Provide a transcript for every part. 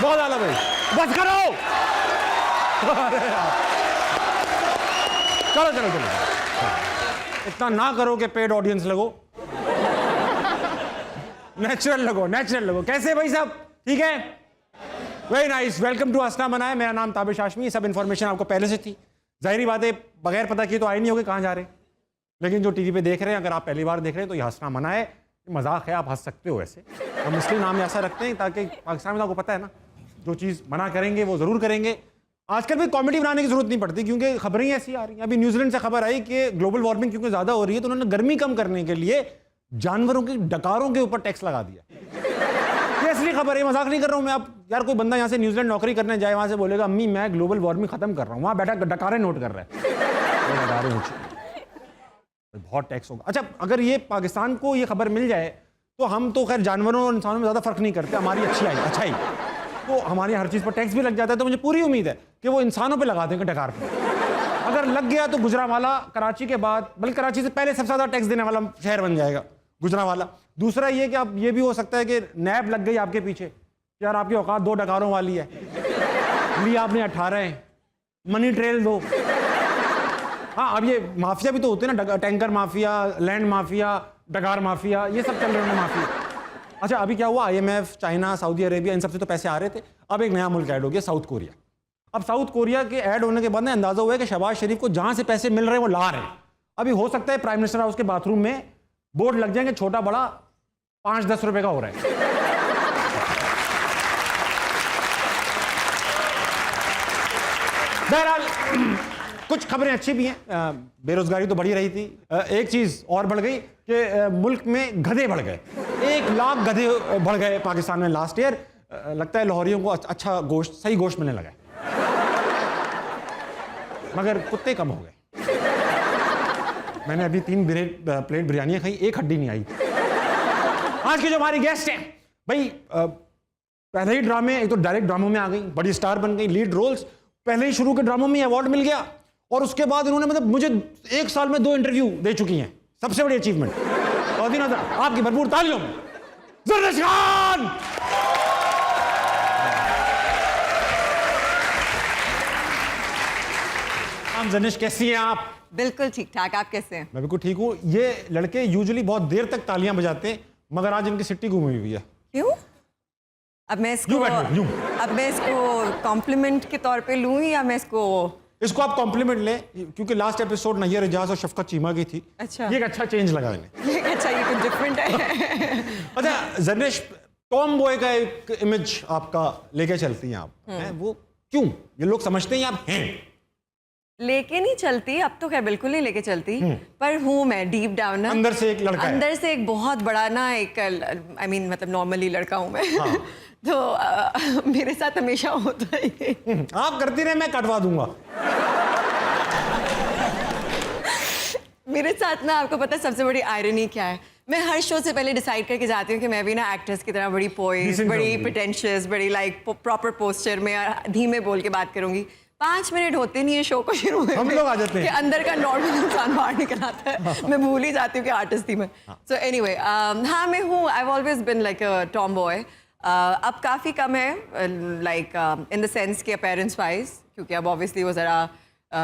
बहुत ज्यादा भाई, बस करो। चलो चलो चलो, इतना ना करो कि पेड ऑडियंस लगो, नेचुरल लगो, नेचुरल लगो। कैसे भाई साहब, ठीक है? वेरी नाइस, वेलकम टू हंसना मना है। मेरा नाम ताबिश हाशमी। सब इन्फॉर्मेशन आपको पहले से थी, जाहिर बात है बगैर पता किए तो आए नहीं होगे कहाँ जा रहे हैं। लेकिन जो टीवी पे देख रहे हैं, अगर आप पहली बार देख रहे हैं तो ये हंसना मना है, मजाक है, आप हंस सकते हो। वैसे हम इसलिए नाम ऐसा रखते हैं ताकि पाकिस्तान में आपको पता है ना, जो चीज़ मना करेंगे वो ज़रूर करेंगे। आजकल भी कॉमेडी बनाने की जरूरत नहीं पड़ती, क्योंकि खबरें ही ऐसी आ रही हैं। अभी न्यूजीलैंड से खबर आई कि ग्लोबल वार्मिंग क्योंकि ज़्यादा हो रही है, तो उन्होंने गर्मी कम करने के लिए जानवरों की डकारों के ऊपर टैक्स लगा दिया। ये असली खबर है, मजाक नहीं कर रहा हूँ मैं। आप यार, कोई बंदा यहाँ से न्यूजीलैंड नौकरी करने जाए, वहाँ से बोलेगा अम्मी मैं ग्लोबल वार्मिंग खत्म कर रहा हूँ, वहाँ बैठा डकारें नोट कर रहा है। बहुत टैक्स होगा। अच्छा, अगर ये पाकिस्तान को ये खबर मिल जाए तो हम तो खैर जानवरों और इंसानों में ज़्यादा फर्क नहीं करते, हमारी अच्छाई तो हमारी हर चीज़ पर टैक्स भी लग जाता है। तो मुझे पूरी उम्मीद है कि वो इंसानों पे लगा देंगे डकार पे। अगर लग गया तो गुजरांवाला कराची के बाद, बल्कि कराची से पहले सबसे ज़्यादा टैक्स देने वाला शहर बन जाएगा गुजरांवाला। दूसरा ये कि अब ये भी हो सकता है कि नैब लग गई आपके पीछे, यार आपकी औकात 2 डकारों वाली है, लिए आपने 18 है, मनी ट्रेल दो। हाँ, अब ये माफिया भी तो होते हैं ना, टैंकर माफिया, लैंड माफिया, डकार माफिया, ये सब चल रहे हैं माफिया। अच्छा, अभी क्या हुआ, IMF, चाइना, सऊदी अरेबिया, इन सबसे तो पैसे आ रहे थे। अब एक नया मुल्क ऐड हो गया, साउथ कोरिया। अब साउथ कोरिया के ऐड होने के बाद ना अंदाजा हुआ है कि शहबाज शरीफ को जहां से पैसे मिल रहे हैं वो ला रहे हैं। अभी हो सकता है प्राइम मिनिस्टर हाउस के बाथरूम में बोर्ड लग जाएंगे, छोटा बड़ा 5-10 रुपए का हो रहा है। बहरहाल कुछ खबरें अच्छी भी हैं। बेरोजगारी तो बढ़ी रही थी, एक चीज और बढ़ गई कि मुल्क में गधे बढ़ गए। 1 लाख गधे बढ़ गए पाकिस्तान में लास्ट ईयर। लगता है लाहौरियों को अच्छा गोश्त, सही गोश्त मिलने लगा है, मगर कुत्ते कम हो गए। मैंने अभी 3 प्लेट बिरयानियां खाई, 1 हड्डी नहीं आई। आज की जो हमारी गेस्ट है भाई, पहले ही ड्रामे, एक तो डायरेक्ट ड्रामों में आ गई, बड़ी स्टार बन गई, लीड रोल्स पहले ही शुरू के ड्रामों में अवार्ड मिल गया, और उसके बाद इन्होंने मतलब मुझे 1 साल में 2 इंटरव्यू दे चुकी हैं। सबसे बड़ी अचीवमेंट। और दिन आपकी भरपूर तालियों में ज़र्निश खान। हम ज़र्निश, कैसी हैं आप? बिल्कुल ठीक ठाक, आप कैसे हैं? मैं बिल्कुल ठीक हूँ। ये लड़के यूजुअली बहुत देर तक तालियां बजाते हैं, मगर आज इनकी सिट्टी घूमी हुई है। क्यों? अब मैं इसको कॉम्प्लीमेंट के तौर पे लूं या मैं इसको आप कॉम्प्लीमेंट लें, क्योंकि लास्ट एपिसोड नैयर एजाज और शफकत चीमा की थी। अच्छा, ये एक अच्छा चेंज लगा इन्हें। ये अच्छा, ये कुछ डिफरेंट है। अच्छा ज़र्निश, टॉम बॉय का एक इमेज आपका लेके चलती हैं आप, हैं वो क्यों? ये लोग समझते हैं आप हैं लेके नहीं चलती, अब तो खैर बिल्कुल नहीं लेके चलती, पर हूँ मैं डीप डाउन ना, अंदर से एक लड़का है। अंदर से एक बहुत बड़ा ना, एक I mean, मतलब नॉर्मली लड़का हूँ मैं। हाँ। तो मेरे साथ हमेशा होता है। आप करती रहे, मैं कटवा दूंगा। मेरे साथ ना, आपको पता है सबसे बड़ी आयरनी क्या है? मैं हर शो से पहले डिसाइड करके जाती हूँ कि मैं भी ना एक्ट्रेस की तरह बड़ी पोइज, बड़ी प्रिटेंशियस, बड़ी लाइक प्रॉपर पोस्चर में धीमे बोल के बात करूंगी। 5 मिनट होते नहीं है शो को शुरू में, हम लोग आ जाते हैं कि अंदर का नॉर्मल इंसान बाहर निकल आता है। मैं भूल ही जाती हूँ कि आर्टिस्ट थी मैं। सो एनीवे, हाँ मैं हूँ, I have always been like a tomboy. अब काफ़ी कम है, लाइक इन द सेंस के अपीयरेंस वाइज, क्योंकि अब ऑब्वियसली वो ज़रा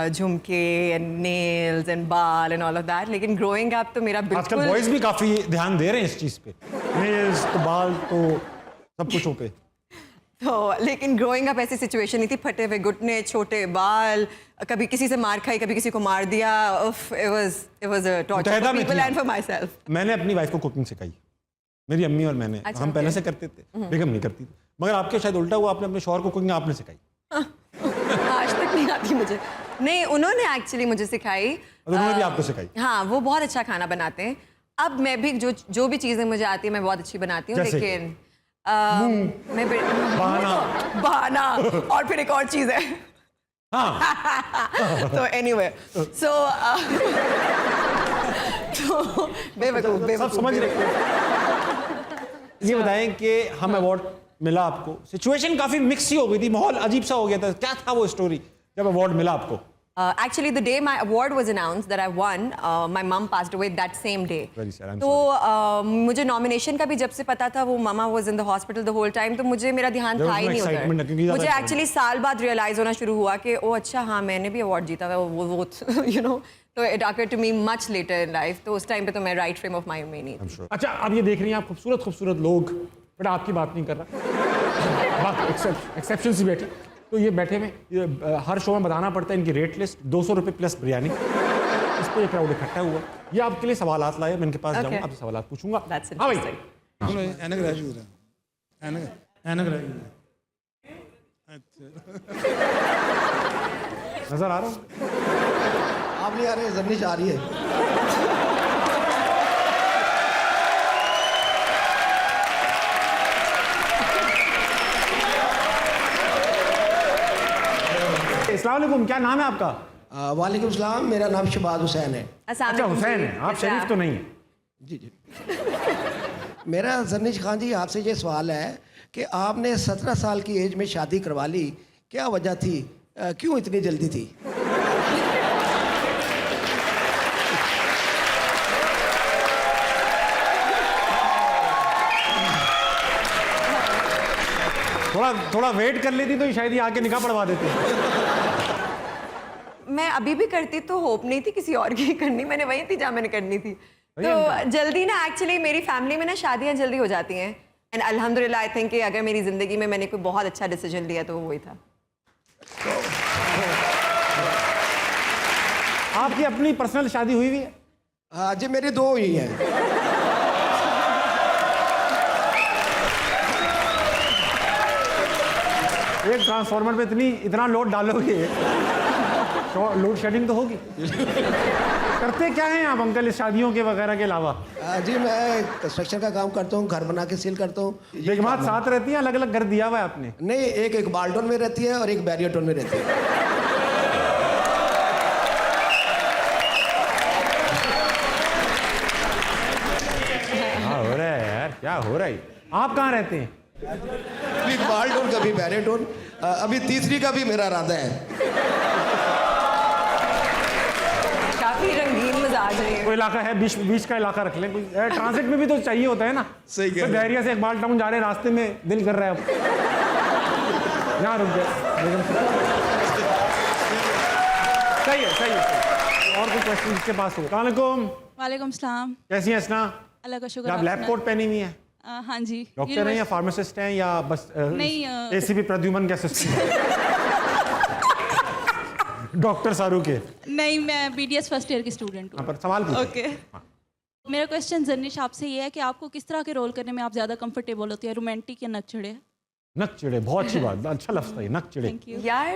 झुमके एंड नेल्स एंड बाल एंड ऑल ऑफ दैट, लेकिन ग्रोइंग अप तो मेरा बिल्कुल। आजकल बॉयज भी काफ़ी ध्यान दे रहे हैं इस चीज़ पे, नेल्स तो बाल तो सब कुछ पे। तो लेकिन ग्रोइंग अप ऐसी सिचुएशन नहीं थी, फटे हुए घुटने, छोटे बाल, कभी किसी से मार खाई, कभी किसी को मार दिया। It was a torture for people and for my self. मैंने अपनी वाइफ को कुकिंग सिखाई, मेरी अम्मी और मैंने। अच्छा, हम पहले से करते थे, बेगम नहीं करती थी, मगर आपके शायद उल्टा हुआ, आपने अपने शौहर को कुकिंग आपने सिखाई। आज तक नहीं आती मुझे। नहीं, उन्होंने एक्चुअली मुझे सिखाई। उन्होंने भी आपको सिखाई? हाँ, वो बहुत अच्छा खाना बनाते हैं। अब मैं भी जो भी चीज़ें मुझे आती है मैं बहुत अच्छी बनाती हूँ, लेकिन मैं बहाना और फिर एक और चीज़ है। हाँ। तो एनीवे, सो बेवकूफ सब समझ रहे। ये बताएं कि हम अवार्ड मिला आपको, सिचुएशन काफी मिक्स ही हो गई थी, माहौल अजीब सा हो गया था, क्या था वो स्टोरी जब अवार्ड मिला आपको? Actually, the day my award was announced that I won, my mum passed away that same day. Very sad, I'm तो मुझे nomination का भी जब से पता था, वो mama was in the hospital the whole time, तो मुझे मेरा ध्यान There था was ही no नहीं excitement, उधर. क्योंकि ज़्यादा मुझे excitement. actually साल बाद realize होना शुरू हुआ कि ओ अच्छा हाँ मैंने भी award जीता था वो you know. तो it occurred to me much later in life. तो उस time पे तो मैं right frame of mind में नहीं थी. अच्छा, अब ये देख रही हैं आप खूबसूरत खूबसूरत लोग, बट आपकी बात नहीं कर रहा, बाकी एक्सेप्शन से बैठे, तो ये बैठे में ये हर शो में बताना पड़ता है इनकी रेट लिस्ट, 200 रुपये प्लस बिरयानी, इस पर ये क्राउड इकट्ठा हुआ. ये आपके लिए सवालात लाए, मैं इनके पास जाऊँगा, आपसे सवालात पूछूंगा. That's हाँ भाई, interesting. ऐनक रह चुका ऐनक रह चुका. नजर आ रहा हूँ? आप नहीं आ रहे, जर्निश आ रही है. अस्सलाम वालेकुम, क्या नाम है आपका? वालेकुम सलाम, मेरा नाम शहबाज हुसैन है. अच्छा हुसैन है, आप शरीफ तो नहीं है? जी जी. मेरा जर्निश खान जी आपसे ये सवाल है कि आपने 17 साल की एज में शादी करवा ली, क्या वजह थी, क्यों इतनी जल्दी थी? थोड़ा वेट कर लेती तो शायद ये आके निकाह पढ़वा देते. मैं अभी भी करती तो होप नहीं थी किसी और की करनी, मैंने वही थी जहाँ मैंने करनी थी. तो जल्दी ना एक्चुअली मेरी फैमिली में ना शादियाँ जल्दी हो जाती हैं, एंड अल्हम्दुलिल्लाह आई थिंक कि अगर मेरी ज़िंदगी में मैंने कोई बहुत अच्छा डिसीजन लिया तो वो वही था. आपकी अपनी पर्सनल शादी हुई हुई है? हाँ जी, मेरी 2 हुई हैं. एक ट्रांसफार्मर पे इतना लोड डालोगे तो लोड शेडिंग तो होगी. करते क्या हैं आप अंकल इस शादियों के वगैरह के अलावा? जी मैं कंस्ट्रक्शन का काम करता हूँ, घर बना के सील करता हूँ. बेगमात साथ रहती हैं, अलग अलग घर दिया हुआ है आपने? नहीं, एक बाल्टोन में रहती है और एक बैरियटोन में रहती है. हाँ हो रहा है यार, क्या हो रहा है. आप कहाँ रहते हैं? कभी बाल्टोन कभी बैरियटोन, अभी तीसरी का भी मेरा इरादा है. काफ़ी रंगीन मिजाज है. कोई इलाका है बीच का इलाका रख लें, कोई ट्रांसिट में भी तो चाहिए होता है ना. सही कह रहे तो हैं. बहरिया से इकबाल टाउन जा रहे हैं, रास्ते में दिल कर रहा है अब यहाँ रुक गए. सही है. और कोई क्वेश्चन इसके पास हो? अस्सलाम वालेकुम. वालेकुम सलाम. कैसी हैं असना? अल्लाह का शुक्र. आप लैब कोट पहनी हुई हैं? हाँ जी. डॉक्टर हैं या फार्मासिस्ट हैं या बस नहीं, एसीपी प्रद्युमन के असिस्टेंट? डॉक्टर सारू के? नहीं, मैं बीडीएस फर्स्ट ईयर की स्टूडेंट हूँ. हाँ, पर सवाल पूछिए. ओके. मेरा क्वेश्चन जर्निश आपसे ये है कि आपको किस तरह के रोल करने में आप ज़्यादा कंफर्टेबल होती है, रोमांटिक या नकचढ़े? नकचढ़े, बहुत अच्छी बात, अच्छा लफ्ज़ था ये, नकचढ़े. Thank you. यार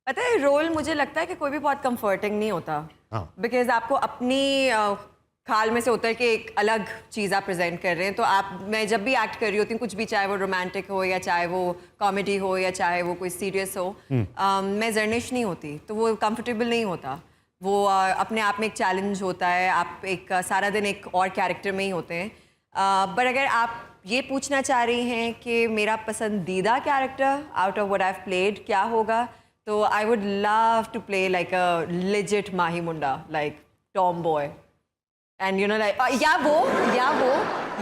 पता है रोल मुझे लगता है कि कोई भी बहुत कंफर्टिंग नहीं होता. हाँ. बिकॉज आपको अपनी खाल में से उतर के एक अलग चीज़ आप प्रेजेंट कर रहे हैं. तो मैं जब भी एक्ट कर रही होती हूँ, कुछ भी, चाहे वो रोमांटिक हो या चाहे वो कॉमेडी हो या चाहे वो कोई सीरियस हो, मैं जर्निश नहीं होती, तो वो कंफर्टेबल नहीं होता. वो अपने आप में एक चैलेंज होता है. आप एक सारा दिन एक और कैरेक्टर में ही होते हैं. बट अगर आप ये पूछना चाह रही हैं कि मेरा पसंदीदा character out of what I have played क्या होगा, तो I would love to play like a legit माही मुंडा, like tomboy. And you know like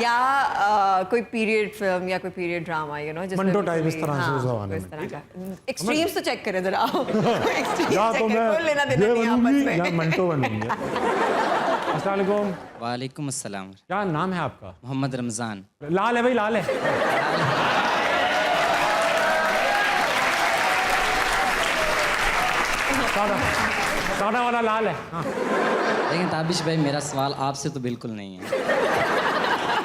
या कोई पीरियड फिल्म या कोई period drama, you know Manto type इस तरह से उस जमाने में. इस तरह का एक्सट्रीम्स तो चेक करें जरा. या तो मैं लेना देना ये नहीं आपस बनूंगी में. या मंटो बनूंगी. अस्सलाम वालेकुम. वालेकुम अस्सलाम. क्या नाम है आपका? मोहम्मद रमज़ान. लाल है भाई, लाल है. सादा वाला लाल है. हाँ. लेकिन ताबिश भाई, मेरा सवाल आपसे तो बिल्कुल नहीं है.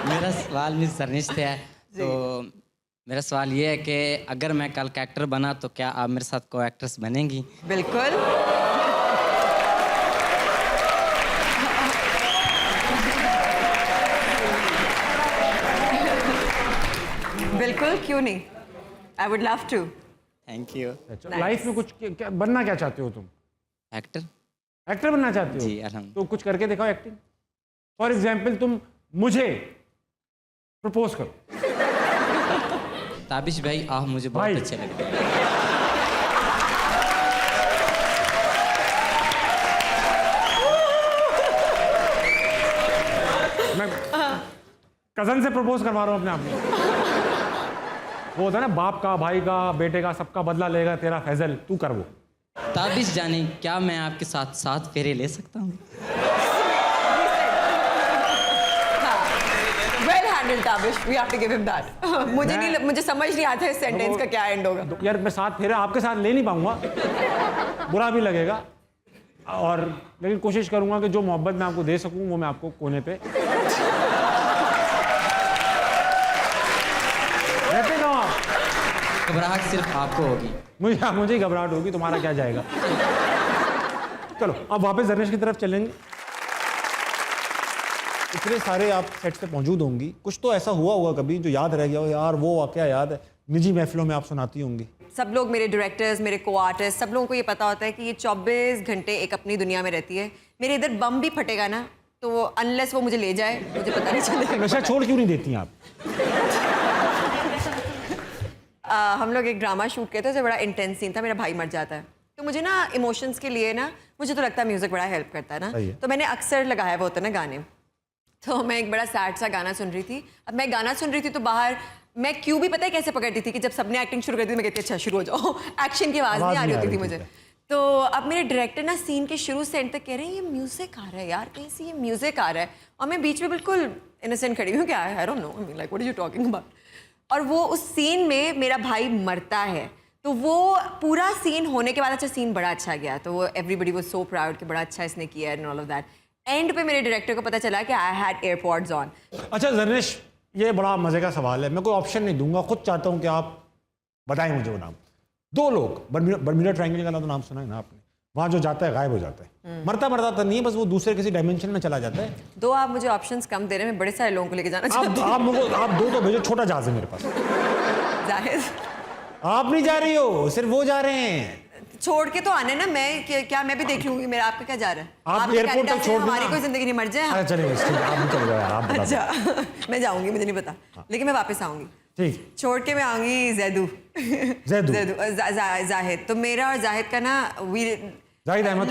मेरा सवाल मिस जर्निश से है. तो मेरा सवाल ये है कि अगर मैं कल का एक्टर बना तो क्या आप मेरे साथ को एक्ट्रेस बनेंगी? बिल्कुल. बिल्कुल, क्यों नहीं. I would love to. Thank you. Life में कुछ बनना क्या चाहते हो तुम? एक्टर. एक्टर बनना चाहते हो? जी अल्हम्दुलिल्लाह. तो कुछ करके दिखाओ एक्टिंग. फॉर एग्जाम्पल तुम मुझे प्रपोज करो. ताबिश भाई, आप मुझे भाई. बहुत अच्छे लगते हैं. मैं कजन से प्रपोज करवा रहा हूँ अपने आप को। वो होता है ना, बाप का, भाई का, बेटे का, सबका बदला लेगा तेरा फैजल, तू कर वो। ताबिश जानी, क्या मैं आपके साथ 7 फेरे ले सकता हूँ? Well handled Tabish, we have to give him that. मुझे समझ नहीं आता इस सेंटेंस का क्या एंड होगा। यार मैं 7 फेरे आपके साथ ले नहीं पाऊंगा, बुरा भी लगेगा, और लेकिन कोशिश करूंगा कि जो मोहब्बत मैं आपको दे सकूं वो मैं आपको कोने पे रहते ना। आप घबराहट सिर्फ आपको होगी। मुझे ही घबराहट होगी, तुम्हारा क्या जाएगा। चलो अब वापस जर्नेश की तरफ चलेंगे। इतने सारे आप सेट पे मौजूद होंगी, कुछ तो ऐसा हुआ होगा कभी जो याद रह गया हो, यार वो वाकया याद है, निजी महफिलों में आप सुनाती होंगी। सब लोग, मेरे डायरेक्टर्स, मेरे को आर्टिस्ट, सब लोगों को ये पता होता है कि ये 24 घंटे एक अपनी दुनिया में रहती है। मेरे इधर बम भी फटेगा ना, तो अनलेस वो मुझे ले जाए, मुझे पता नहीं चलेगा। नशा छोड़ क्यों नहीं देती आप? हम लोग एक ड्रामा शूट किए थे, जो बड़ा इंटेंस सीन था, मेरा भाई मर जाता है। तो मुझे ना इमोशंस के लिए ना, मुझे तो लगता है म्यूजिक बड़ा हेल्प करता है ना, तो मैंने अक्सर लगाया वो होता है ना गाने। तो मैं एक बड़ा सैड सा गाना सुन रही थी। अब मैं गाना सुन रही थी तो बाहर मैं क्यों भी पता है कैसे पकड़ती थी कि जब सबने एक्टिंग शुरू कर दी मैं कहती अच्छा शुरू हो जाओ। एक्शन की आवाज़ नहीं आ रही होती थी मुझे। तो अब मेरे डायरेक्टर ना सीन के शुरू से एंड तक कह रहे हैं ये म्यूजिक आ रहा है यार, कहीं से ये म्यूजिक आ रहा है, और मैं बीच में बिल्कुल इनोसेंट खड़ी हूँ, क्या है, I don't know, I mean like what are you talking about. और वो उस सीन में मेरा भाई मरता है, तो वो पूरा सीन होने के बाद, अच्छा सीन बड़ा अच्छा गया, तो वो एवरीबडी वाज सो प्राउड कि बड़ा अच्छा इसने किया and all of that. And पे मेरे डायरेक्टर को पता चला कि आई हैड एयरपॉड्स ऑन। अच्छा जर्नेश, ये बड़ा मजे का सवाल है, मैं कोई ऑप्शन नहीं दूंगा, खुद चाहता हूँ कि आप बताएं मुझे वो नाम। 2 लोग, बर्म्यूडा ट्रायंगल का तो नाम सुना है ना आपने, वहाँ जो जाता है गायब हो जाता है, मरता तो नहीं है, बस वो दूसरे किसी डायमेंशन में चला जाता है। 2 आप मुझे ऑप्शंस कम दे रहे हैं, मैं बड़े सारे लोगों को लेके जाना चाहती हूँ। आप 2 तो भेजो, छोटा जहाज है मेरे पास। जाहिर आप नहीं जा रही हो, सिर्फ वो जा रहे हैं। छोड़ के तो आने ना, मैं क्या मैं भी देख लूंगी, मेरा आपका क्या जा रहा है? आप एयरपोर्ट तक छोड़ हमारी देना। कोई जिंदगी नहीं मर जाए। अच्छा चलिए बस ठीक है, आप निकल गए यार, आप बता दो। अच्छा मैं जाऊंगी, मुझे नहीं पता, लेकिन मैं वापस आऊंगी। ठीक, छोड़ के मैं आऊंगी जैदू जाहिद। तो मेरा और जाहिद का ना Zahid Ahmed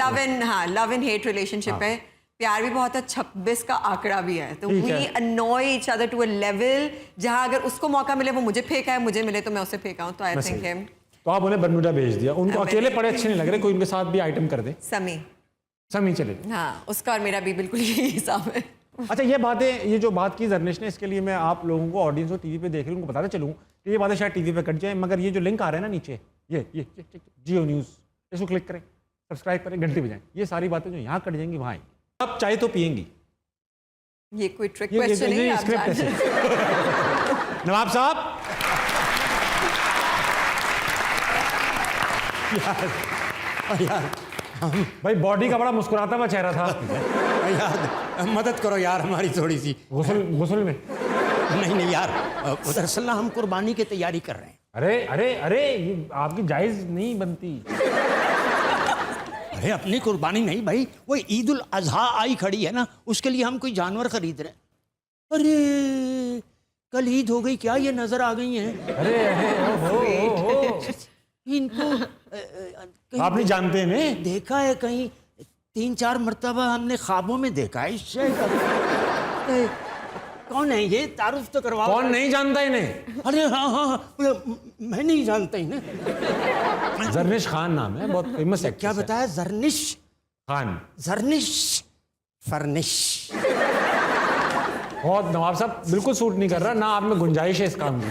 love and hate relationship है। प्यार भी बहुत है, 26 का आंकड़ा भी है, तो ठीक वी है। Annoy each other to a level जहां अगर उसको मौका मिले वो मुझे फेंका है, मुझे मिले तो मैं उसे फेंका हूं। तो आई मैं थिंक सही। हिम। तो आप उन्हें बर्म्यूडा भेज दिया, उनको अकेले पड़े अच्छे नहीं लग रहे, कोई उनके साथ भी आइटम कर दे। समी चले। हाँ, उसका और मेरा भी बिल्कुल यही हिसाब है। अच्छा ये जो बात की जर्नेश ने, इसके लिए मैं आप लोगों को, ऑडियंस को टीवी पे देख रही हूँ, उनको बताते चलूँ कि ये बातें शायद टीवी पे कट जाए, मगर ये जो लिंक आ रहा है ना नीचे, ये जियो न्यूज़, इसको क्लिक करें, सब्सक्राइब करें, घंटी बजाएं, ये सारी बातें जो यहाँ कट जाएंगी वहाँ आएंगी। आप चाय तो पियेंगी। ये कोई ट्रिक क्वेश्चन नहीं है, आप स्क्रिप्ट जानते हैं। है। नवाब साहब यार भाई, बॉडी का बड़ा मुस्कुराता हुआ चेहरा था यार मदद करो यार हमारी थोड़ी सी। गुस्ल में। नहीं यार, दरअसल ना हम कुर्बानी की तैयारी कर रहे हैं। अरे ये आपकी जायज नहीं बनती। अरे अपनी कुर्बानी नहीं भाई, वो ईद उल अजहा आई खड़ी है ना, उसके लिए हम कोई जानवर खरीद रहे हैं। अरे कल ईद हो गई क्या, ये नजर आ गई हैं। अरे इनको आप नहीं जानते हैं? देखा है कहीं, 3-4 मरतबा हमने ख्वाबों में देखा है इससे। कौन है ये, तारुफ तो करवाओ। कौन नहीं जानता इन्हें? अरे हाँ, मैं नहीं जानता इन्हें। जर्निश खान नाम है, बहुत फेमस है। क्या बताया? जर्निश खान। जर्निश फर्निश। बहुत नवाब साहब बिल्कुल सूट नहीं कर रहा, ना आप में गुंजाइश है इस काम की।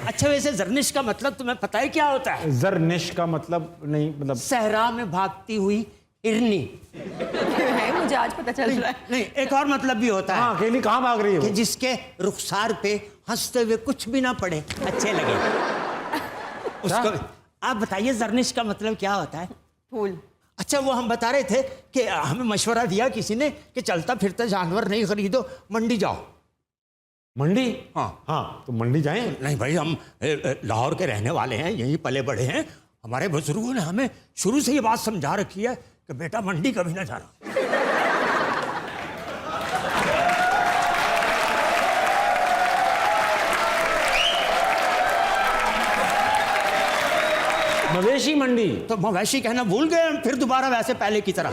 अच्छा वैसे जर्निश का मतलब तुम्हें पता है क्या होता है? जर्निश का मतलब नहीं, मतलब सहरा में भागती हुई हिरनी। है, मुझे आज पता चल रहा है। नहीं, एक और मतलब भी होता है। हाँ, अकेली कहाँ भाग रही है कि वो? जिसके रुखसार पे हंसते हुए कुछ भी ना पड़े, अच्छे लगे उसको। आप बताइए जर्निश का मतलब क्या होता है? फूल। अच्छा वो हम बता रहे थे कि हमें मशवरा दिया किसी ने कि चलता फिरता जानवर नहीं खरीदो, मंडी जाओ। मंडी? हाँ, तो मंडी जाएं। नहीं भाई, हम लाहौर के रहने वाले हैं, यहीं पले बड़े हैं। हमारे बुजुर्गों ने हमें शुरू से ये बात समझा रखी है कि बेटा मंडी कभी ना जाना। मवेशी मंडी। तो मवेशी कहना भूल गए हम, फिर दोबारा वैसे पहले की तरह।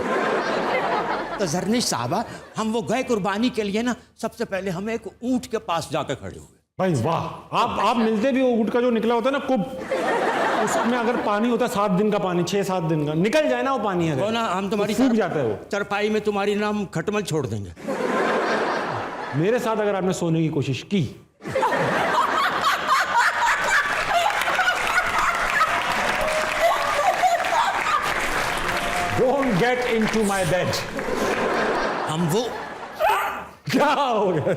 तो जरनिश साहबा, हम वो गए कुर्बानी के लिए ना, सबसे पहले हम एक ऊंट के पास जाकर खड़े हुए। भाई वाह, आप मिलते भी हो ऊँट का जो निकला होता है ना कुब, उसमें अगर पानी होता है 7 दिन का पानी, 6-7 दिन का निकल जाए ना वो पानी है वो ना हम तुम्हारी सूख जाता है वो। चरपाई में तुम्हारी नाम खटमल छोड़ देंगे। मेरे साथ अगर आपने सोने की कोशिश की don't get into my bed. हम वो क्या हो गया?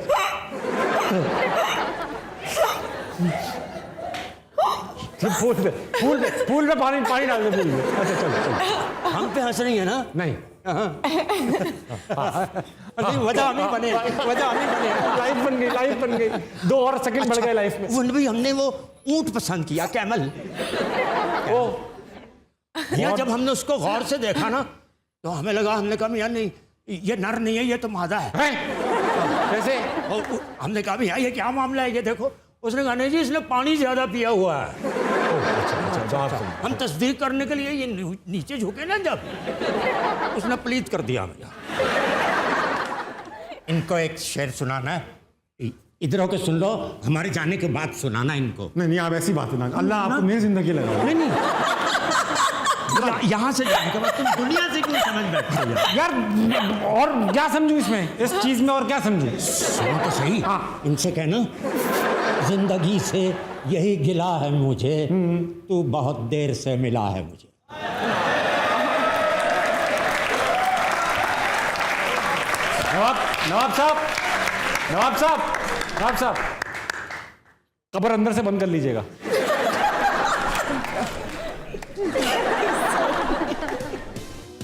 फूल पे पानी डाल दे फूल में। अच्छा चलो। हम पे हंस रही है ना? नहीं, वजह हम ही बने, लाइफ बन गई 2 और सेकंड बढ़ गए लाइफ में। वो भी हमने वो ऊंट पसंद किया, कैमल। ओ या जब हमने उसको गौर से देखा ना, तो हमें लगा, हमने कहा यार नहीं, ये नर नहीं है, ये तो मादा है। कैसे? और हमने कहा भैया ये क्या मामला है, ये देखो। उसने कहा नहीं जी, इसने पानी ज्यादा पिया हुआ है। हम तस्दीक करने के लिए ये नीचे झुके ना, जब उसने प्लीज कर दिया भैया। इनको एक शेर सुनाना है, इधर होकर सुन लो, हमारे जाने के बाद सुनाना इनको। नहीं आप ऐसी बात ना, अल्लाह आपको नई जिंदगी लगा। नहीं यहाँ से जाने के बाद तुम दुनिया से क्यों समझ बैठे हो यार? और क्या समझूं इसमें, इस चीज में और क्या समझूं? सुनो तो सही। हाँ। इनसे कहना, जिंदगी से यही गिला है मुझे, तू बहुत देर से मिला है मुझे। नवाब साहब, कब्र अंदर से बंद कर लीजिएगा।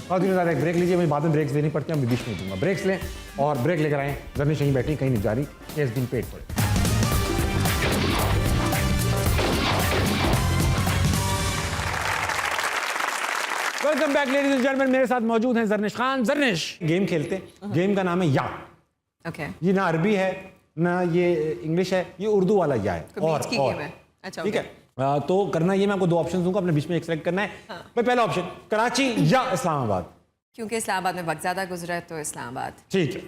और दिनों ज़्यादा एक ब्रेक लीजिए, मुझे बाद में ब्रेक्स देनी पड़ती है, मैं बीच में दूंगा। ब्रेक्स लें और ब्रेक लेकर आएँ। जर्नी कहीं बैठी, कहीं नहीं जा रही, इस दिन पेट पर। Welcome back ladies and gentleman, मेरे साथ मौजूद हैं जरनिश खान। जरनिश, गेम खेलते हैं। गेम का नाम है या। ओके। ये ना अरबी है ना ये इंग्लिश है, ये उर्दू वाला या है। बीच की गेम है। अच्छा, ठीक है। तो करना ये, मैं आपको 2 ऑप्शन दूंगा, अपने बीच में एक सेलेक्ट करना है। भाई पहला ऑप्शन कराची या इस्लामाबाद। क्योंकि इस्लामाबाद में वक्त ज्यादा गुजरा है, तो इस्लामाबाद। ठीक है।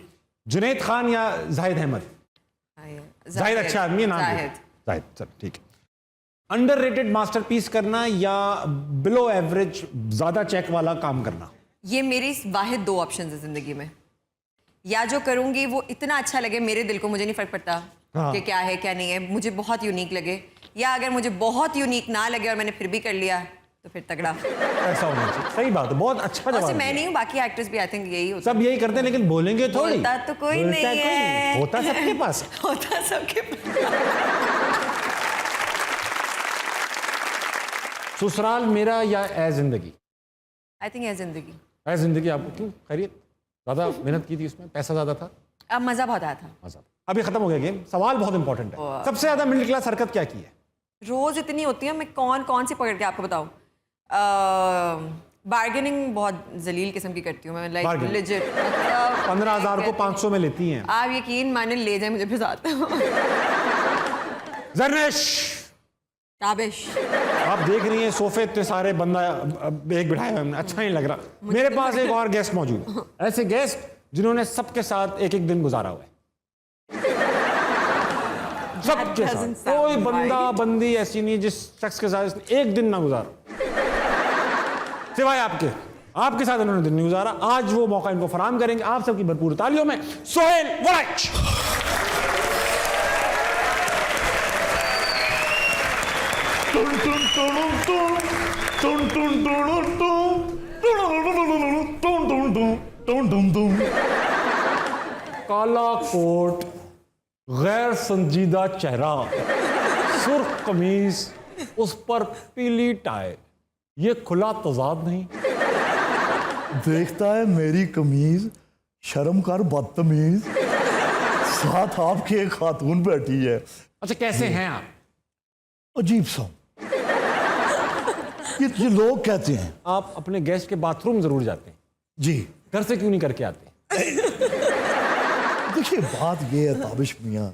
जुनैद खान या जाहिद अहमद? जाहिद अच्छा आदमी है, नाम जाहिद। चल ठीक है। अंडररेटेड मास्टरपीस करना या बिलो एवरेज ज्यादा चेक वाला काम करना? ये मेरी वाहिद 2 ऑप्शन है जिंदगी में। या जो करूंगी वो इतना अच्छा लगे मेरे दिल को, मुझे नहीं फर्क पड़ता कि क्या है क्या नहीं है, मुझे बहुत यूनिक लगे, या अगर मुझे बहुत यूनिक ना लगे और मैंने फिर भी कर लिया तो फिर तगड़ा। ऐसा होना चाहिए। सही बात है, बहुत अच्छा जवाब मैं नहीं हूँ, बाकी एक्टर्स भी आई थिंक यही होता सब यही करते हैं, लेकिन बोलेंगे थोड़ी। होता तो कोई नहीं है। होता सबके पास। होता सबके पास। ससुराल मेरा या ए जिंदगी? आई थिंक है जिंदगी। ए जिंदगी। आपको क्यों? खैरियत? ज्यादा मेहनत की थी उसमें, पैसा ज्यादा था? अब मजा बहुत आया था। मजा। अभी खत्म हो गया गेम। सवाल बहुत इंपॉर्टेंट है। सबसे ज्यादा मिडिल क्लास हरकत क्या की है? रोज इतनी होती है, मैं कौन सी पकड़ के आपको बताऊं? बार्गेनिंग बहुत जलील किस्म की करती हूँ मैं, लाइक लेजिट। 15,000 को 500 में लेती हैं आप। यकीन माने ले जाए मुझे फिजाते हो। जरनिश, ताबिश, आप देख रही हैं सोफे इतने सारे बंदा एक बिठाए हुए हैं, अच्छा नहीं लग रहा। मेरे पास एक और गेस्ट मौजूद है, ऐसे गेस्ट जिन्होंने सबके साथ एक एक दिन गुजारा हुआ है। सबके साथ। कोई बंदा बंदी ऐसी नहीं जिस शख्स के साथ इसने एक दिन ना गुजारा, सिवाय आपके साथ इन्होंने दिन नहीं गुजारा। आज वो मौका इनको फराहम करेंगे। आप सबकी भरपूर तालियों में सोहेल वराइच। काला कोट, गैर संजीदा चेहरा, सुर्ख कमीज, उस पर पीली टाई, ये खुला तजाद नहीं? देखता है मेरी कमीज, शर्म कर बदतमीज, साथ आपकी एक खातून बैठी है। अच्छा, कैसे हैं आप? अजीब सा। ये लोग कहते हैं। आप अपने गेस्ट के बाथरूम जरूर जाते हैं जी, घर से क्यों नहीं करके आते? देखिए बात ये है ताबिश मियां,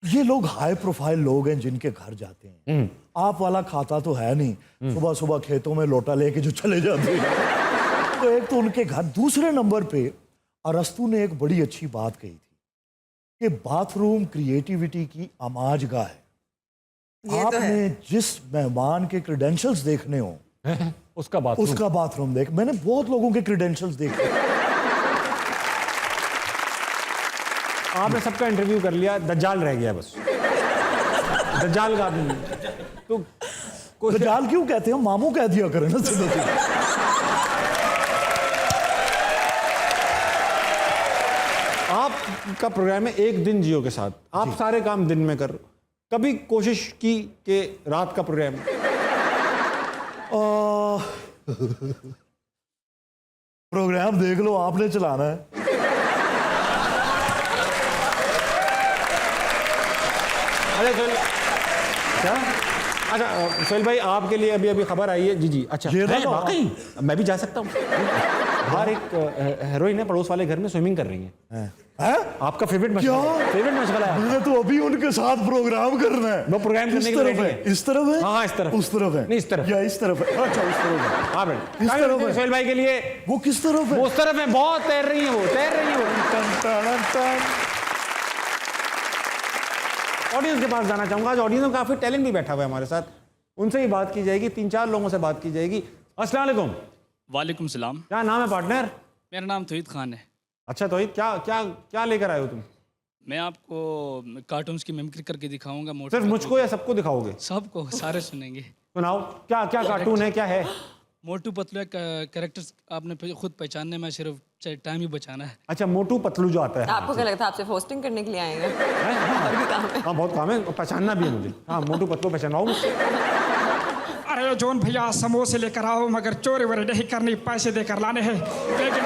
ये लोग हाई प्रोफाइल लोग हैं जिनके घर जाते हैं, आप वाला खाता तो है नहीं, सुबह सुबह खेतों में लोटा लेके जो चले जाते हैं। तो एक तो उनके घर, दूसरे नंबर पे अरस्तु ने एक बड़ी अच्छी बात कही थी कि बाथरूम क्रिएटिविटी की आमाजगाह है। ये तो है। आपने जिस मेहमान के क्रेडेंशियल्स देखने हो उसका बाथरूम देख, मैंने बहुत लोगों के क्रेडेंशियल्स देखे। आपने सबका इंटरव्यू कर लिया, दज्जाल रह गया बस। दज्जाल का भी तो दज्जाल क्यों कहते हैं, मामू कह दिया करें ना सीधा सीधा। आपका प्रोग्राम है एक दिन जियो के साथ, आप सारे काम दिन में करो, कभी कोशिश की कि रात का प्रोग्राम? प्रोग्राम देख लो, आपने चलाना है। अरे क्या? अच्छा सोहेल भाई, आपके लिए अभी अभी खबर आई है। जी जी, अच्छा ये है ना वाकई? मैं भी जा सकता हूँ। बाहर एक हीरोइन है, पड़ोस वाले घर में स्विमिंग कर रही है। हैं? आपका फेवरेट मशगला? क्या? फेवरेट मशगला है? मैंने तो अभी उनके साथ प्रोग्राम करना है। वो प्रोग्राम करने इस के लिए तरफ ready है, है। इस तरफ है, हाँ, इस तरफ। उस तरफ है, नहीं, इस तरफ। या इस तरफ है, अच्छा उस तरफ है। हाँ बेटा, इस तरफ है। सोहेल भाई के लिए वो किस तरफ है? वो उस तरफ है, बहुत तैर रही है वो, तैर रही है वो। ऑडियंस के पास जाना चाहूंगा। आज ऑडियंस में काफी टैलेंट भी बैठा हुआ है हमारे साथ, उनसे ही बात की जाएगी, 3-4 लोगों से बात की जाएगी। अस्सलाम वालेकुम। वालेकुम सलाम। क्या नाम है पार्टनर? मेरा नाम तौहीद खान है। अच्छा तौहीद, क्या क्या क्या लेकर आए हो तुम? मैं आपको कार्टून्स की मिमिक्री करके दिखाऊंगा। सिर्फ मुझको या सबको दिखाओगे? सबको, सारे सुनेंगे। सुनाओ, क्या क्या कार्टून है, क्या है? मोटू पतलू एक कैरेक्टर्स आपने खुद पहचानने में सिर्फ टाइम ही बचाना है। अच्छा, मोटू पतलू जो आता है। आपको क्या लगता है आपसे होस्टिंग करने के लिए आएंगे? और भी काम है। हाँ बहुत काम है, पहचानना भी है मुझे। हाँ, मोटू पतलू पहचानवाओ मुझसे। अरे जोन भैया समोसे लेकर आओ, मगर चोरी वोरी नहीं करनी, पैसे देकर लाने हैं। लेकिन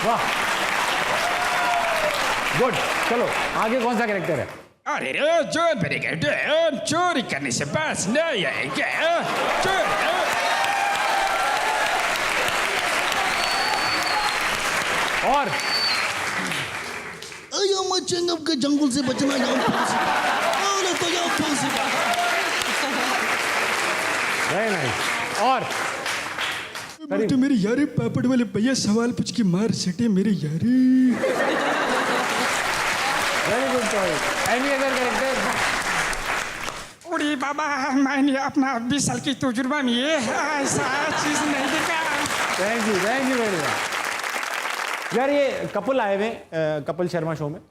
वाह, गुड। चलो आगे कौन सा कैरेक्टर है? अरे रे जोन भैया कहते चोरी करने से बस नहीं आएगा। चोरी और चंगम के जंगल से बचना वेरी नाइस। और तो मेरी यारी पापड़ वाले भैया सवाल पूछ के मार सटे मेरी यारी। Very good choice. Any other character? उड़ी बाबा, मैंने अपना 20 साल की तजुर्बा में ये ऐसा चीज नहीं देखा। Thank you very much. यार ये कपल आए हुए, कपिल शर्मा शो में।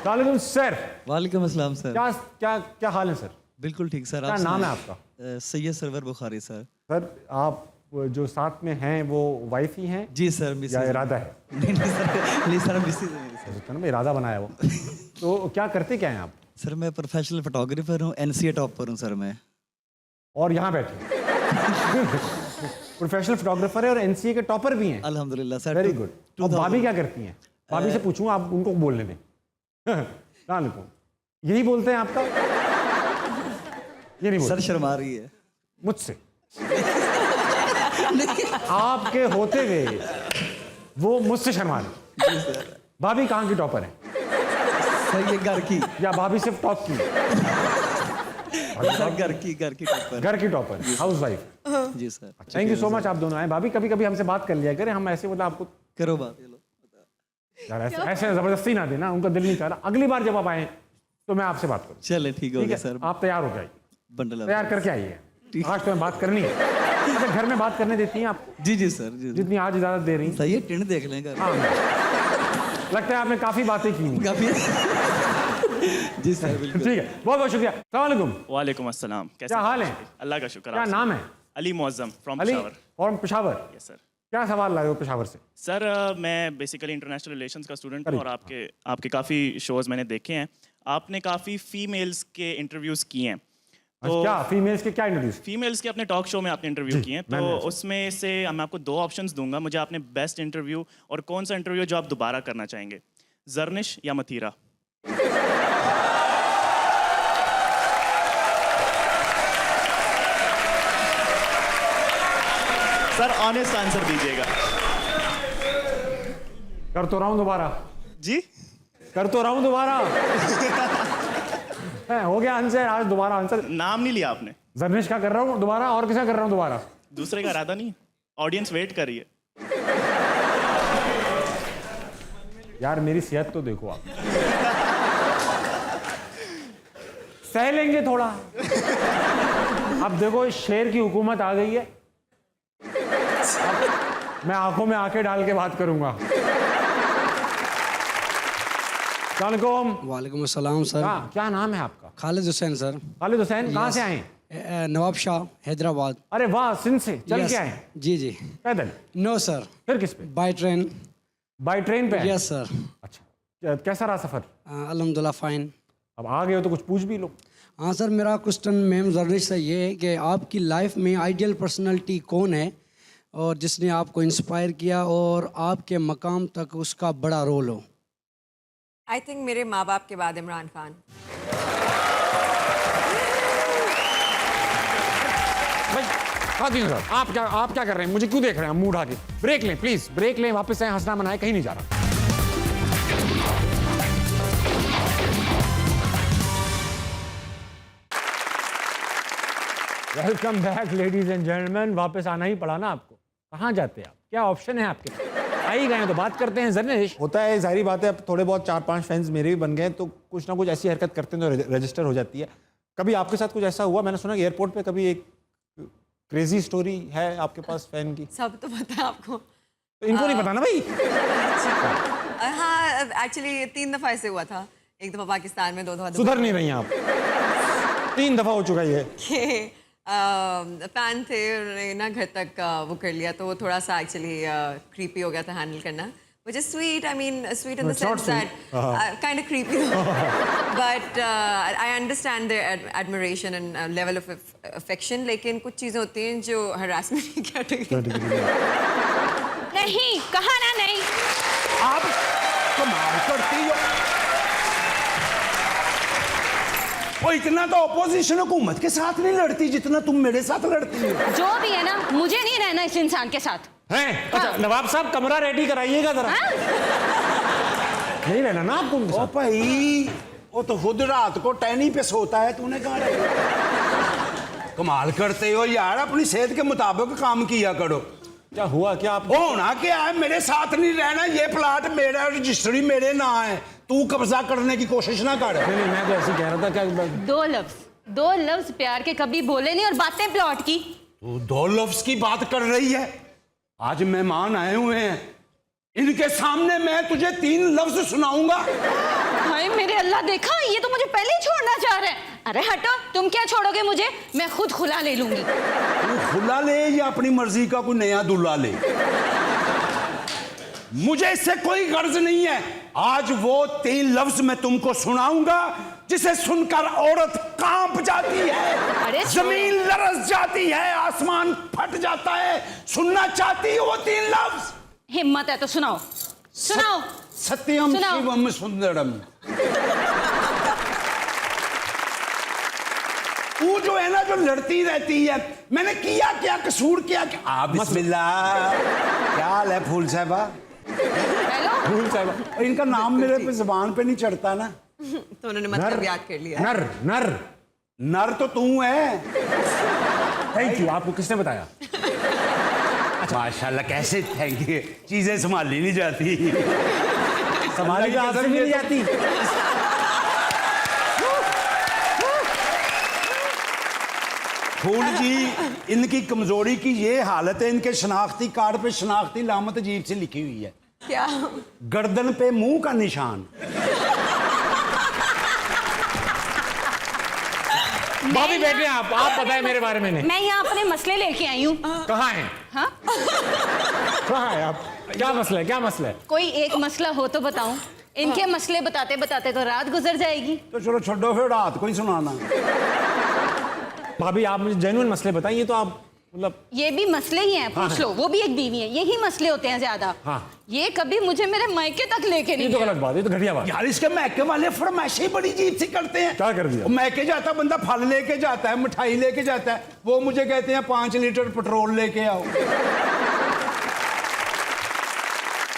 वालेकुम सर। वालेकुम अस्सलाम सर। क्या क्या क्या हाल है सर? बिल्कुल ठीक सर। क्या नाम है आपका? सैयद सरवर बुखारी सर। सर आप जो साथ में हैं वो वाइफ ही हैं? जी सर। मिसेज या इरादा है? नहीं सर मिसेज है मेरी सर। इरादा बनाया वो। तो क्या करते क्या हैं आप? सर मैं प्रोफेशनल फोटोग्राफर हूँ, NCA टॉपर हूँ सर मैं। और यहाँ बैठे प्रोफेशनल फोटोग्राफर है और NCA के टॉपर भी हैं। अल्हम्दुलिल्लाह सर। Very good. और भाभी क्या करती हैं? भाभी से पूछूं, आप उनको बोलने दें। यही बोलते हैं आपका? ये नहीं सर बोलते शर्मा रही है मुझसे। आपके होते हुए वो मुझसे शर्मा रही। भाभी कहाँ की टॉपर है सर? ये घर की या भाभी सिर्फ टॉप की? सर घर की टॉपर। घर की टॉपर, हाउस वाइफ। जी sir. Thank you so much, आप दोनों आए। भाभी कभी कभी हमसे बात कर लिया करें, हम ऐसे मतलब आपको करो बात। यार ऐसे जबरदस्ती ना देना, उनका दिल नहीं चाह रहा। अगली बार जब आप आए तो मैं आपसे बात करूँ। चले ठीक हो ठीक गया है, सर। आप तैयार हो जाइए, बंडल तैयार करके आइए। आज तो मैं बात करनी है। अच्छा, घर में बात करने देती हैं आपको? जी जी सर। जी जितनी आज इजाजत दे रही हैं। सही है, टिन देख लें घर। हाँ, लगता है आपने काफी बातें की हैं। काफी। जी सर बिल्कुल। ठीक है, बहुत बहुत शुक्रिया। अस्सलाम वालेकुम। वालेकुम अस्सलाम। कैसे क्या हाल है? अल्लाह का शुक्र। क्या नाम है? Ali Muazzam from Ali Peshawar. From Peshawar. Yes sir. क्या सवाल लाए हो पेशावर से? सर मैं बेसिकली इंटरनेशनल रिलेशंस का स्टूडेंट हूँ और आपके काफ़ी शोज़ मैंने देखे हैं। आपने काफ़ी फीमेल्स के इंटरव्यूज़ किए हैं। तो क्या फीमेल्स के क्या इंट्रोड्यूस? फीमेल्स के अपने टॉक शो में आपने इंटरव्यू किए हैं, तो उसमें से मैं आपको 2 ऑप्शंस दूंगा। मुझे आपने बेस्ट इंटरव्यू और कौन सा इंटरव्यू जो आप दोबारा करना चाहेंगे, जर्निश या मथीरा? सर ऑनेस्ट आंसर दीजिएगा। कर तो रहा हूं दोबारा, जी कर तो रहा हूं दोबारा। हो गया आंसर, आज दोबारा आंसर। नाम नहीं लिया आपने। जर्निश का कर रहा हूं दोबारा, और किसका कर रहा हूं दोबारा? दूसरे का इरादा नहीं, ऑडियंस वेट कर रही है। यार मेरी सेहत तो देखो आप। सह लेंगे थोड़ा। अब देखो इस शेर की हुकूमत आ गई है, अब मैं आंखों में आंखें डाल के बात करूंगा। वालेकुम अस्सलाम सर। क्या नाम है आपका? खालिद हुसैन सर। खालिद हुसैन, कहाँ से आए? नवाब शाह, हैदराबाद। अरे वाह, सिंध से चल के आए? जी जी। पैदल? No sir. फिर किस पे? By train. बाय ट्रेन पे? Yes sir. अच्छा, कैसा रहा सफर? अल्हम्दुलिल्लाह फाइन। अब आ गए हो तो कुछ पूछ भी लो। हाँ सर, मेरा क्वेश्चन मैम जर्निश से ये है कि आपकी लाइफ में आइडियल पर्सनालिटी कौन है और जिसने आपको इंस्पायर किया और आपके मकाम तक उसका बड़ा रोल हो? आई थिंक मेरे माँ बाप के बाद इमरान खान। भाई आप क्या कर रहे हैं? मुझे क्यों देख रहे हैं? मुंह उठा के। ब्रेक लें प्लीज, ब्रेक लें, वापस आए, हंसना मनाए, कहीं नहीं जा रहा। Welcome back ladies and gentleman. वापस आना ही पड़ा ना आपको, कहाँ जाते हैं आप? क्या ऑप्शन है आपके पास? आ ही गए हैं तो बात करते हैं। जर्निश, होता है, जाहिर बात है, अब थोड़े बहुत 4-5 फैंस मेरे भी बन गए तो कुछ ना कुछ ऐसी हरकत करते हैं तो रजिस्टर हो जाती है। कभी आपके साथ कुछ ऐसा हुआ? मैंने सुना कि एयरपोर्ट पे कभी एक क्रेजी स्टोरी है आपके पास फैन की। सब तो पता है आपको, तो इनको नहीं पता ना भाई। हाँ, एक्चुअली 3 दफ़ा ऐसे हुआ था। एक दफ़ा पाकिस्तान में, 2 दफ़ा सुधर नहीं रही हैं आप। 3 दफ़ा हो चुका ये कि फैन थे, उन्होंने ना घर तक वो कर लिया, तो वो थोड़ा सा एक्चुअली क्रीपी हो गया था हैंडल करना, which is sweet. I mean, sweet in the sense that kind of creepy, but I understand their admiration and level of affection. लेकिन कुछ चीज़ें होती हैं जो harassment की कैटेगरी। नहीं, कहा ना नहीं। आप कमाल करती हो। वो इतना तो ऑपोजिशन हुकूमत के साथ नहीं लड़ती जितना तुम मेरे साथ लड़ती हो। जो भी है ना, मुझे नहीं रहना इस इंसान के साथ। हैं? अच्छा नवाब साहब, कमरा रेडी कराइएगा जरा। नहीं रहना ना आपको उनके साथ। ओ भाई, वो तो खुद रात को टहनी पे सोता है, तूने कहा रहना? कमाल करते हो यार, अपनी सेहत के मुताबिक काम किया करो। क्या हुआ? क्या आप होना क्या है? मेरे साथ नहीं रहना, ये प्लाट मेरा, रजिस्ट्री मेरे ना है, तू कब्जा करने की कोशिश ना कर। नहीं, मैं तो ऐसे कह रहा था। क्या 2 लफ्ज प्यार के कभी बोले नहीं और बातें प्लॉट की। तू 2 लफ्ज की बात कर रही है? आज मेहमान आए हुए हैं, इनके सामने मैं तुझे 3 लफ्ज सुनाऊंगा। हाय मेरे अल्लाह, देखा, ये तो मुझे पहले ही छोड़ना चाह रहे हैं। अरे हटो, तुम क्या छोड़ोगे मुझे? मैं खुद खुला ले लूंगी। तू खुला ले या अपनी मर्जी का कोई नया दूल्हा ले, मुझे इससे कोई गर्ज नहीं है। आज वो 3 लफ्ज मैं तुमको सुनाऊंगा जिसे सुनकर औरत कांप जाती है, जमीन लरस जाती है, आसमान फट जाता है। सुनना चाहती है वो 3 लफ्ज? हिम्मत है तो सुनाओ, सुनाओ। सत्यम शिवम सुंदरम। वो जो है ना, जो लड़ती रहती है, मैंने किया क्या, कसूर क्या? बिस्मिल्लाह। क्या हाल है फूल साहबा? फूल साहबा, इनका नाम मेरे पे जुबान पे नहीं चढ़ता ना, तो उन्होंने मतलब याद कर लिया। नर नर नर तो तू है। Thank you. आपको किसने बताया? माशाल्लाह, कैसे थैंक यू। चीजें संभाली नहीं जाती, संभाली तो आपसे भी नहीं जाती। फूल जी, इनकी कमजोरी की ये हालत है, इनके शनाख्ती कार्ड पे शनाख्ती लामत अजीब से लिखी हुई है। क्या? गर्दन पे मुंह का निशान। भाभी बैठे आप बताएं मेरे बारे में। मैं यहाँ अपने मसले लेके आई हूँ। कहाँ हैं? हाँ? कहाँ है आप? क्या मसला है? क्या मसला है? कोई एक मसला हो तो बताऊं। इनके मसले बताते बताते तो रात गुजर जाएगी। तो चलो छोड़ो, फिर रात को ही सुनाना। भाभी आप मुझे जेन्युइन मसले बताइए तो आप मतलब। ये भी मसले ही हैं, पूछ लो। वो भी एक बीवी है, यही मसले होते हैं ज्यादा। हाँ। ये कभी मुझे मेरे मायके तक लेके नहीं ये तो गए। गलत बात है, ये तो घटिया बात। यार इसके मैके वाले फरमाइशें बड़ी अजीब सी करते हैं। क्या कर दिया? मैके जाता बंदा, फल लेके जाता है, मिठाई लेके जाता है, वो मुझे कहते हैं 5 लीटर पेट्रोल लेके आओ।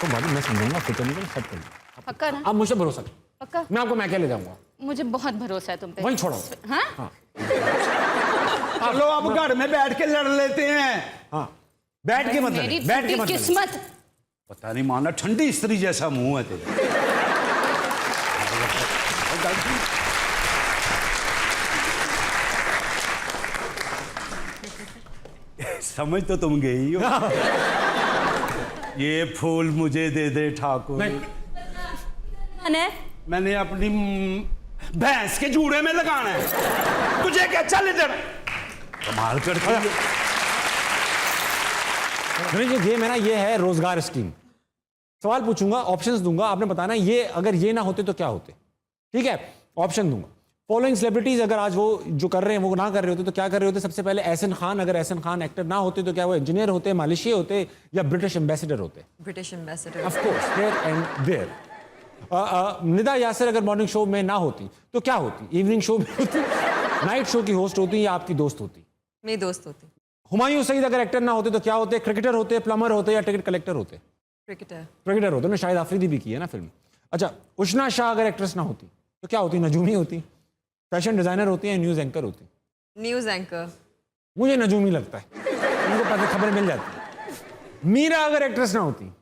तो भाभी मैं समझूंगा, फिक्र नहीं करो, सब कर लूंगा। पक्का ना? आप मुझसे भरोसा करो, पक्का? मैं आपको मैके ले जाऊंगा, मुझे बहुत भरोसा है तुम पे। वहीं छोड़ो। हाँ? चलो अब घर में बैठ के लड़ लेते हैं। हाँ, बैठ के मत मेरी लड़ो, बैठ के फूटी मत लड़ो। किस्मत। पता नहीं माना, ठंडी स्त्री जैसा मुंह है तेरा। समझ तो तुम गई हो। ये फूल मुझे दे दे ठाकुर। मैंने मैंने अपनी भैंस के जूड़े में लगाना है। तुझे क्या, चल इधर। कमाल करती है। नहीं, ये मेरा ये है रोजगार स्कीम। सवाल पूछूंगा, ऑप्शंस दूंगा, आपने बताना ये अगर ये ना होते तो क्या होते। ठीक है, ऑप्शन दूंगा। फॉलोइंग सेलिब्रिटीज अगर आज वो जो कर रहे हैं वो ना कर रहे होते तो क्या कर रहे होते? सबसे पहले एहसन खान, अगर एहसन खान एक्टर ना होते तो क्या वो इंजीनियर होते, मालिशिया होते, या ब्रिटिश एम्बेसडर होते? British ambassador. Of course, here and there. Nida Yasir अगर मॉर्निंग शो में ना होती तो क्या होती? इवनिंग शो में होती, नाइट शो की होस्ट होती, या आपकी दोस्त होती? मेरी दोस्त होती। हुमायूं सईद अगर एक्टर ना होते तो क्या होते? क्रिकेटर होते, प्लम्बर होते, या टिकट कलेक्टर होते? क्रिकेटर। क्रिकेटर होते ना, शाहिद आफरीदी भी की है ना फिल्म। अच्छा, उष्णा शाह अगर एक्ट्रेस ना होती तो क्या होती? नजूमी होती, फैशन डिजाइनर होती है, न्यूज एंकर होती? News anchor. मुझे नजूमी लगता है, उनको पता खबरें मिल जाती है। मीरा अगर एक्ट्रेस ना होती,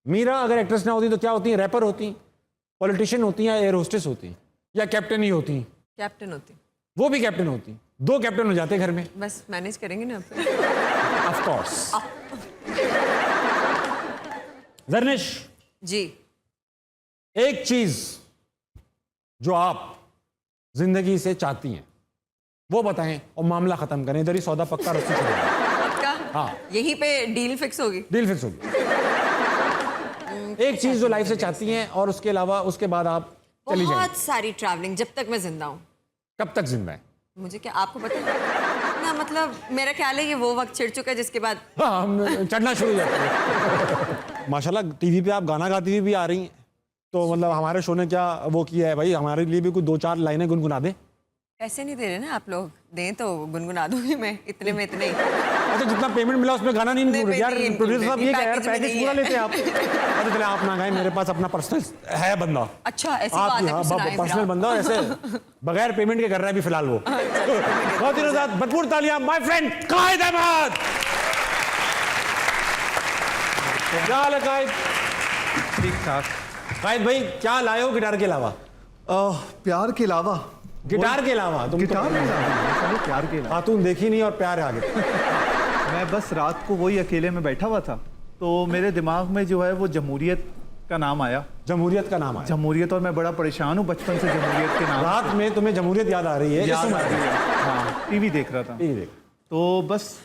मीरा अगर एक्ट्रेस ना होती तो क्या होती? रैपर होती, पॉलिटिशियन होती, या एयर होस्टेस होती, या कैप्टन ही होती? कैप्टन होती। वो भी कैप्टन होती। 2 कैप्टन हो जाते घर में। बस मैनेज करेंगे ना। Of course. जर्निश जी। एक चीज जो आप जिंदगी से चाहती हैं वो बताएं और मामला खत्म करें। इधर ही सौदा पक्का, रस्सी छोड़ो। पक्का? हाँ, यहीं पे डील फिक्स होगी। डील फिक्स होगी। एक चीज जो लाइफ से चाहती हैं और उसके अलावा उसके बाद आप चली जाएंगी। बहुत सारी ट्रैवलिंग, जब तक मैं जिंदा हूँ। कब तक जिंदा है? मुझे क्या, आपको पता है ना? मतलब मेरा ख्याल है ये वो वक्त छिड़ चुका है जिसके बाद हाँ, हम चढ़ना शुरू हो जाते हैं। माशाल्लाह टीवी पे आप गाना गाती हुई भी आ रही हैं, तो मतलब हमारे शो ने क्या वो किया है भाई, हमारे लिए भी कुछ 2-4 लाइनें गुनगुना दे। पैसे नहीं दे रहे ना आप लोग, दें तो गुनगुना दूंगी मैं, इतने में इतने ही। अच्छा, जितना पेमेंट मिला उसमें गाना नहीं इंक्लूड? यार प्रोड्यूसर साहब ये क्या यार, पैकेज पूरा लेते हैं आप। अच्छा चले, आप ना गाएं, मेरे पास अपना पर्सनल है बंदा। अच्छा, ऐसी आप बात है, कुछ सुनाएं पर्सनल फिर बंदा, ऐसे बगैर पेमेंट के कर रहा है अभी फिलहाल वो। बहुत दिनों बाद भरपूर तालियां माय फ्रेंड कायद अहमद। क्या हाल है कायद? ठीक ठाक। कायद भाई क्या लाए हो गिटार के अलावा? प्यार के अलावा? गिटार के अलावा? तुम गिटार के अलावा? प्यार के अलावा खातून देखी नहीं और प्यार आ गया। मैं बस रात को वही अकेले में बैठा हुआ था तो मेरे दिमाग में जो है वो जमहूरियत का नाम आया। जमहूरियत का नाम आया? जमहूरियत। और मैं बड़ा परेशान हूँ बचपन से जमहूरियत के नाम। रात में तुम्हें जमहूरियत याद आ रही है? याद आ रही है, हाँ, टीवी देख रहा था। टीवी देख तो बस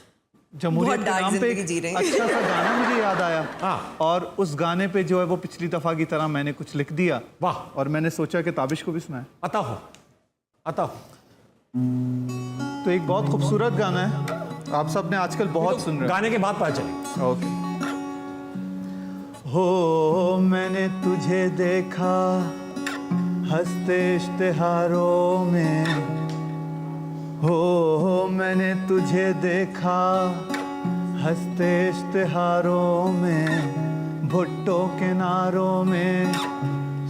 जमहूरियत के नाम पे अच्छा सा गाना मुझे याद आया। हाँ। और उस गाने पे जो है वो पिछली दफा की तरह मैंने कुछ लिख दिया। वाह। और मैंने सोचा कि ताबिश को भी सुनाए। अता हो। तो एक बहुत खूबसूरत गाना है, आप सब ने आजकल बहुत सुन रहे हैं। गाने के बाद पता चले। ओके। हो मैंने तुझे देखा हंसते इश्तिहारों में, हो मैंने तुझे देखा हंसते इश्तिहारों में, भुट्टो के नारों में,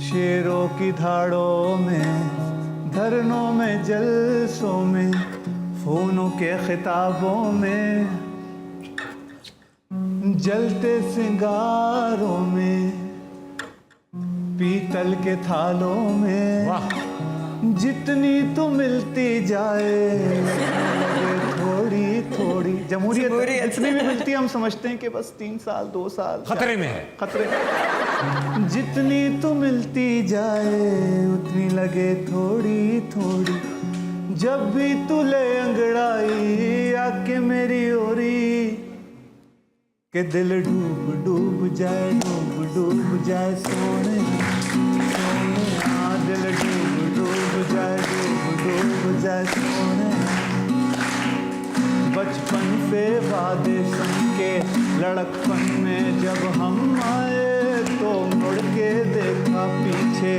शेरों की धाड़ों में, धरनों में, जलसों में, फोनों के खिताबों में, जलते सिंगारों में, पीतल के थालों में। वाह। जितनी तो मिलती जाए थोड़ी थोड़ी। जमहूरियत जितनी भी मिलती है हम समझते हैं कि बस 3 साल 2 साल खतरे में है। खतरे। जितनी तो मिलती जाए उतनी लगे थोड़ी थोड़ी, जब भी तू ले अंगड़ाई आके मेरी ओरी, के दिल डूब डूब जाए, डूब डूब जाए सोने सोने, दिल डूब डूब जाए, डूब डूब जाए सोने। बचपन पे वादे सुन के लड़कपन में जब हम आए तो मुड़ के देखा पीछे,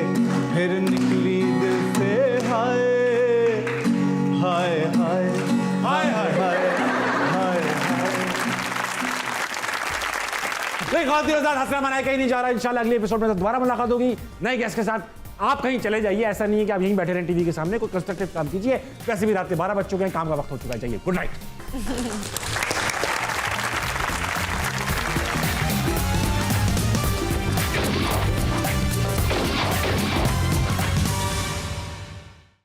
फिर निकली दिल से हाय हाय हाय हाय हाय हाय हाय। ख़वातीन हज़रात, हंसना मनाया कहीं नहीं जा रहा। इंशाल्लाह अगले एपिसोड में दोबारा मुलाकात होगी नए गेस्ट के साथ। आप कहीं चले जाइए, ऐसा नहीं है कि आप यहीं बैठे रहें टीवी के सामने, कोई कंस्ट्रक्टिव काम कीजिए। वैसे भी रात के 12 बज चुके हैं, काम का वक्त हो चुका है। जाइए, गुड नाइट।